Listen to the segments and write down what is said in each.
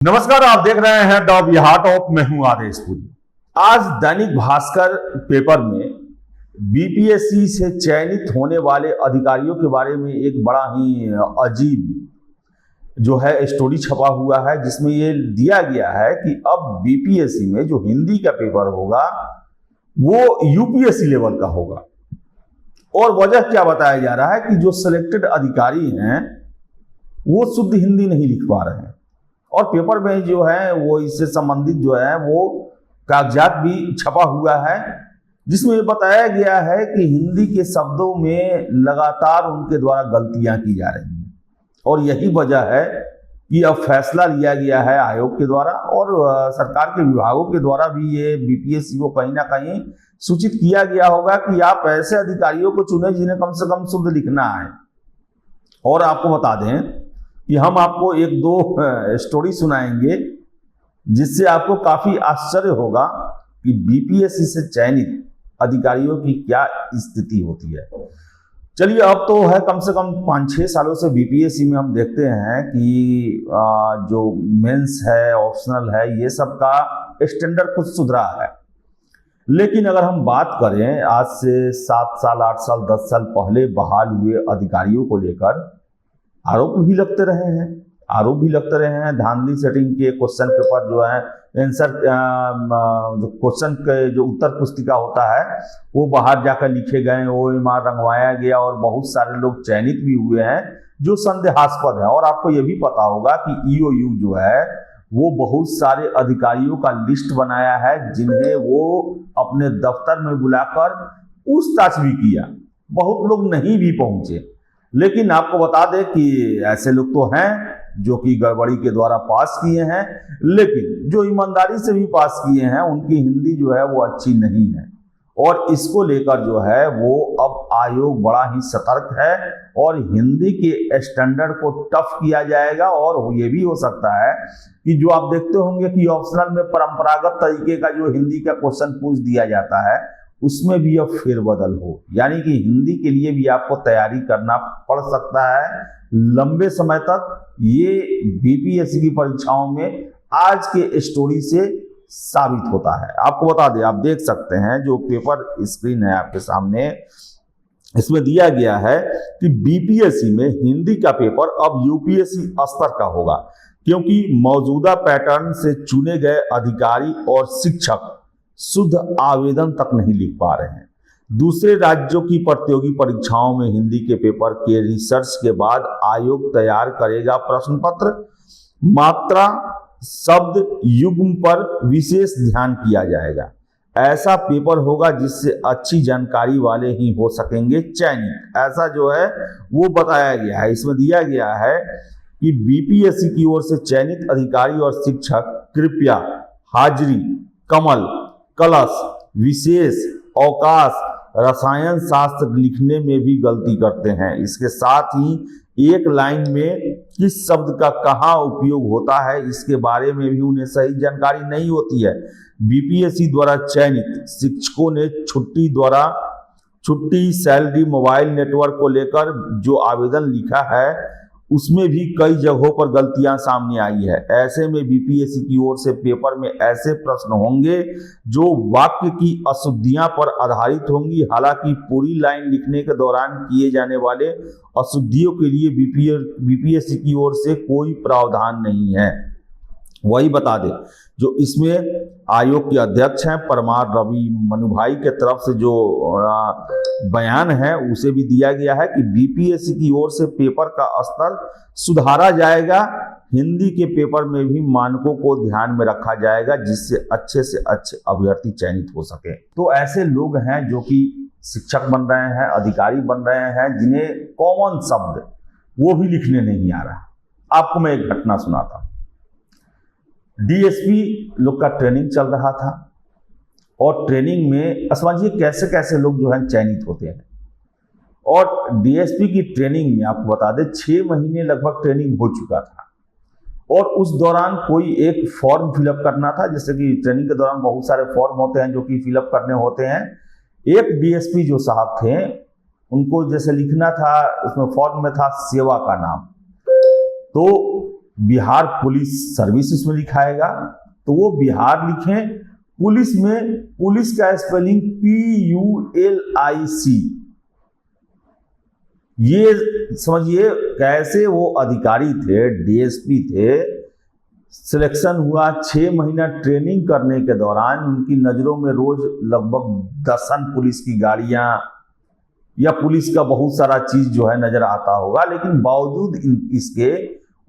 नमस्कार, आप देख रहे हैं द बिहार टॉप। मैं हूं आदेशपुरी। आज दैनिक भास्कर पेपर में बीपीएससी से चयनित होने वाले अधिकारियों के बारे में एक बड़ा ही अजीब जो है स्टोरी छपा हुआ है, जिसमें ये दिया गया है कि अब बीपीएससी में जो हिंदी का पेपर होगा वो यूपीएससी लेवल का होगा। और वजह क्या बताया जा रहा है कि जो सिलेक्टेड अधिकारी हैं वो शुद्ध हिंदी नहीं लिख पा रहे हैं, और पेपर में जो है वो इससे संबंधित जो है वो कागजात भी छपा हुआ है, जिसमें बताया गया है कि हिंदी के शब्दों में लगातार उनके द्वारा गलतियां की जा रही हैं। और यही वजह है कि अब फैसला लिया गया है आयोग के द्वारा और सरकार के विभागों के द्वारा भी ये बीपीएससी को कहीं ना कहीं सूचित किया गया होगा कि आप ऐसे अधिकारियों को चुने जिन्हें कम से कम शुद्ध लिखना है। और आपको बता दें कि हम आपको एक दो स्टोरी सुनाएंगे जिससे आपको काफी आश्चर्य होगा कि बीपीएससी से चयनित अधिकारियों की क्या स्थिति होती है। चलिए, अब तो है कम से कम 5-6 सालों से बीपीएससी में हम देखते हैं कि जो मेंस है, ऑप्शनल है, ये सब का स्टैंडर्ड कुछ सुधरा है। लेकिन अगर हम बात करें आज से 7 साल, 8 साल, 10 साल पहले बहाल हुए अधिकारियों को लेकर आरोप भी लगते रहे हैं धांधली सेटिंग के क्वेश्चन पेपर जो है आंसर जो क्वेश्चन के जो उत्तर पुस्तिका होता है वो बाहर जाकर लिखे गए, वो इमार रंगवाया गया और बहुत सारे लोग चयनित भी हुए हैं जो संदेहास्पद है। और आपको ये भी पता होगा कि ईओयू जो है वो बहुत सारे अधिकारियों का लिस्ट बनाया है जिन्हें वो अपने दफ्तर में बुलाकर पूछताछ भी किया। बहुत लोग नहीं भी पहुंचे, लेकिन आपको बता दें कि ऐसे लोग तो हैं जो कि गड़बड़ी के द्वारा पास किए हैं, लेकिन जो ईमानदारी से भी पास किए हैं उनकी हिंदी जो है वो अच्छी नहीं है। और इसको लेकर जो है वो अब आयोग बड़ा ही सतर्क है और हिंदी के स्टैंडर्ड को टफ किया जाएगा। और ये भी हो सकता है कि जो आप देखते होंगे कि ऑप्शनल में परंपरागत तरीके का जो हिंदी का क्वेश्चन पूछ दिया जाता है उसमें भी अब फेरबदल हो, यानी कि हिंदी के लिए भी आपको तैयारी करना पड़ सकता है लंबे समय तक। ये बीपीएससी की परीक्षाओं में आज के स्टोरी से साबित होता है। आपको बता दें, आप देख सकते हैं जो पेपर स्क्रीन है आपके सामने, इसमें दिया गया है कि बीपीएससी में हिंदी का पेपर अब यूपीएससी स्तर का होगा, क्योंकि मौजूदा पैटर्न से चुने गए अधिकारी और शिक्षक शुद्ध आवेदन तक नहीं लिख पा रहे हैं। दूसरे राज्यों की प्रतियोगी परीक्षाओं में हिंदी के पेपर के रिसर्च के बाद आयोग तैयार करेगा प्रश्न पत्र। मात्रा, शब्द, युग्म पर विशेष ध्यान किया जाएगा। ऐसा पेपर होगा जिससे अच्छी जानकारी वाले ही हो सकेंगे चयनित, ऐसा जो है वो बताया गया है। इसमें दिया गया है कि बीपीएससी की ओर से चयनित अधिकारी और शिक्षक कृपया हाजिरी, कमल, कलश, विशेष, अवकाश, रसायन शास्त्र लिखने में भी गलती करते हैं। इसके साथ ही एक लाइन में किस शब्द का कहाँ उपयोग होता है इसके बारे में भी उन्हें सही जानकारी नहीं होती है। बीपीएससी द्वारा चयनित शिक्षकों ने छुट्टी, सैलरी, मोबाइल नेटवर्क को लेकर जो आवेदन लिखा है उसमें भी कई जगहों पर गलतियां सामने आई है। ऐसे में बीपीएससी की ओर से पेपर में ऐसे प्रश्न होंगे जो वाक्य की अशुद्धियां पर आधारित होंगी। हालांकि पूरी लाइन लिखने के दौरान किए जाने वाले अशुद्धियों के लिए बीपीएससी की ओर से कोई प्रावधान नहीं है। वही बता दें, जो इसमें आयोग के अध्यक्ष हैं परमार रवि मनुभाई के तरफ से जो बयान है उसे भी दिया गया है कि बीपीएससी की ओर से पेपर का स्तर सुधारा जाएगा। हिंदी के पेपर में भी मानकों को ध्यान में रखा जाएगा जिससे अच्छे से अच्छे अभ्यर्थी चयनित हो सके। तो ऐसे लोग हैं जो कि शिक्षक बन रहे हैं, अधिकारी बन रहे हैं, जिन्हें कॉमन शब्द वो भी लिखने नहीं आ रहा। आपको मैं एक घटना सुनाता हूं। डीएसपी लोग का ट्रेनिंग चल रहा था और ट्रेनिंग में समझिए कैसे कैसे लोग जो है चयनित होते हैं। और डीएसपी की ट्रेनिंग में आपको बता दें 6 महीने लगभग ट्रेनिंग हो चुका था और उस दौरान कोई एक फॉर्म फिलअप करना था। जैसे कि ट्रेनिंग के दौरान बहुत सारे फॉर्म होते हैं जो कि फिलअप करने होते हैं। एक डीएसपी जो साहब थे उनको जैसे लिखना था, उसमें फॉर्म में था सेवा का नाम। तो बिहार पुलिस सर्विस उसमें लिखाएगा तो वो बिहार लिखें। पुलिस में पुलिस का स्पेलिंग PULIC। ये समझिए कैसे वो अधिकारी थे, DSP थे। सिलेक्शन हुआ, 6 महीना ट्रेनिंग करने के दौरान उनकी नजरों में रोज लगभग दर्जन पुलिस की गाड़ियां या पुलिस का बहुत सारा चीज जो है नजर आता होगा, लेकिन बावजूद इसके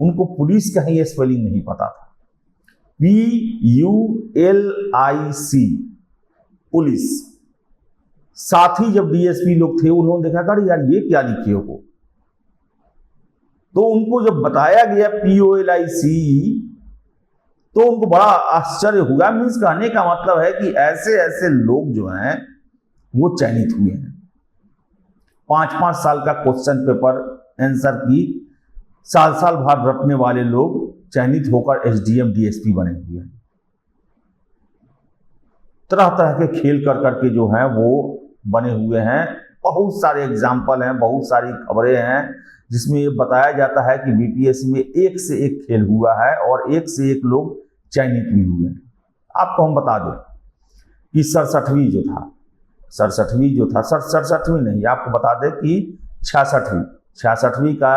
उनको पुलिस का ही स्पेलिंग नहीं पता था। PULIC police. साथ ही जब DSP लोग थे उन्होंने देखा कि यार ये क्या लिखे हो, तो उनको जब बताया गया PULIC तो उनको बड़ा आश्चर्य हुआ। मीन्स कहने का मतलब है कि ऐसे ऐसे लोग जो हैं वो चयनित हुए हैं। 5-5 साल का क्वेश्चन पेपर आंसर की साल साल भर रटने वाले लोग चयनित होकर SDM DSP बने हुए हैं। तरह तरह के खेल कर करके जो हैं वो बने हुए हैं। बहुत सारे एग्जाम्पल हैं, बहुत सारी खबरें हैं जिसमें ये बताया जाता है कि BPSC में एक से एक खेल हुआ है और एक से एक लोग चयनित भी हुए हैं। आपको हम बता दें कि 67वीं जो था 67वीं नहीं, आपको बता दें कि 66वीं का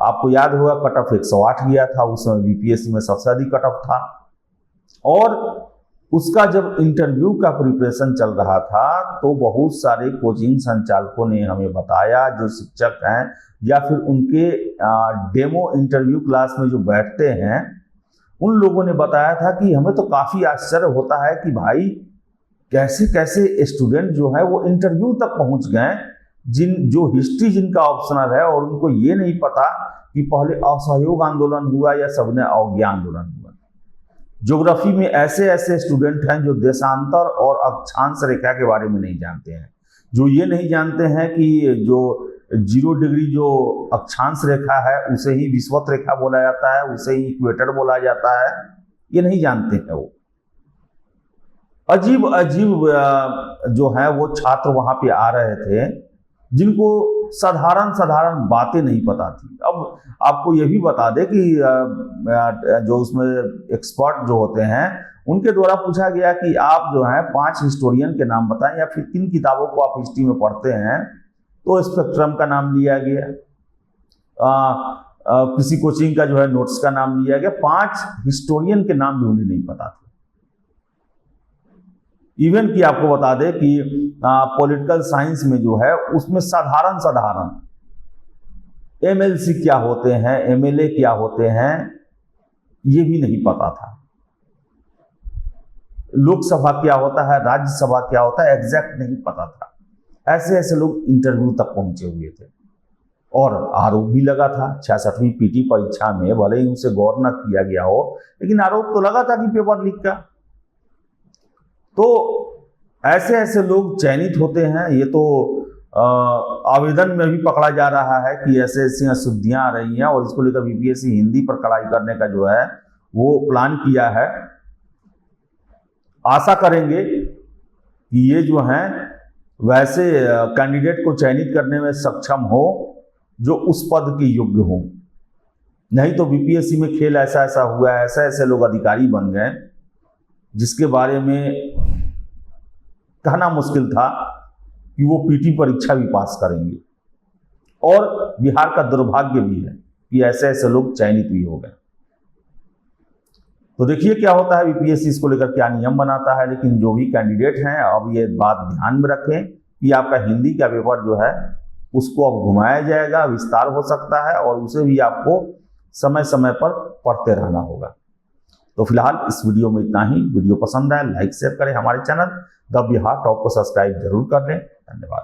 आपको याद होगा कट ऑफ 108 गया था। उस समय BPSC में सबसे अधिक कट ऑफ था। और उसका जब इंटरव्यू का प्रिपरेशन चल रहा था तो बहुत सारे कोचिंग संचालकों ने हमें बताया, जो शिक्षक हैं या फिर उनके डेमो इंटरव्यू क्लास में जो बैठते हैं उन लोगों ने बताया था कि हमें तो काफ़ी आश्चर्य होता है कि भाई कैसे कैसे स्टूडेंट जो है वो इंटरव्यू तक पहुंच गए, जो हिस्ट्री जिनका ऑप्शनल है और उनको ये नहीं पता कि पहले असहयोग आंदोलन हुआ या सबने अवज्ञा आंदोलन हुआ। ज्योग्राफी में ऐसे ऐसे स्टूडेंट हैं जो देशांतर और अक्षांश रेखा के बारे में नहीं जानते हैं, जो ये नहीं जानते हैं कि जो 0 डिग्री जो अक्षांश रेखा है उसे ही विषुवत रेखा बोला जाता है, उसे ही इक्वेटर बोला जाता है। ये नहीं जानते हैं। वो अजीब अजीब जो है वो छात्र वहां पे आ रहे थे जिनको साधारण बातें नहीं पता थी। अब आपको ये भी बता दें कि जो उसमें एक्सपर्ट जो होते हैं उनके द्वारा पूछा गया कि आप जो है 5 हिस्टोरियन के नाम बताएं या फिर किन किताबों को आप हिस्ट्री में पढ़ते हैं, तो स्पेक्ट्रम का नाम लिया गया, किसी कोचिंग का जो है नोट्स का नाम लिया गया। 5 हिस्टोरियन के नाम भी उन्हें नहीं पता थे। इवन कि आपको बता दें कि पॉलिटिकल साइंस में जो है उसमें साधारण MLC क्या होते हैं, MLA क्या होते हैं, ये भी नहीं पता था। लोकसभा क्या होता है, राज्यसभा क्या होता है, एग्जैक्ट नहीं पता था। ऐसे ऐसे लोग इंटरव्यू तक पहुंचे हुए थे और आरोप भी लगा था 66वीं PT परीक्षा में। भले ही उसे गौर न किया गया हो, लेकिन आरोप तो लगा था कि पेपर लीक का। तो ऐसे ऐसे लोग चयनित होते हैं। ये तो आवेदन में भी पकड़ा जा रहा है कि ऐसे ऐसी अशुद्धियां आ रही हैं और इसको लेकर BPSC हिंदी पर कड़ाई करने का जो है वो प्लान किया है। आशा करेंगे कि ये जो हैं वैसे कैंडिडेट को चयनित करने में सक्षम हो जो उस पद के योग्य हो। नहीं तो BPSC में खेल ऐसा ऐसा हुआ है, ऐसे ऐसे लोग अधिकारी बन गए जिसके बारे में कहना मुश्किल था कि वो PT परीक्षा भी पास करेंगे। और बिहार का दुर्भाग्य भी है कि ऐसे ऐसे लोग चयनित भी हो गए। तो देखिए क्या होता है, BPSC इसको लेकर क्या नियम बनाता है। लेकिन जो भी कैंडिडेट हैं अब ये बात ध्यान में रखें कि आपका हिंदी का पेपर जो है उसको अब घुमाया जाएगा, विस्तार हो सकता है और उसे भी आपको समय समय पर पढ़ते रहना होगा। तो फिलहाल इस वीडियो में इतना ही। वीडियो पसंद आए लाइक शेयर करें, हमारे चैनल द बिहार टॉप को सब्सक्राइब जरूर कर लें। धन्यवाद।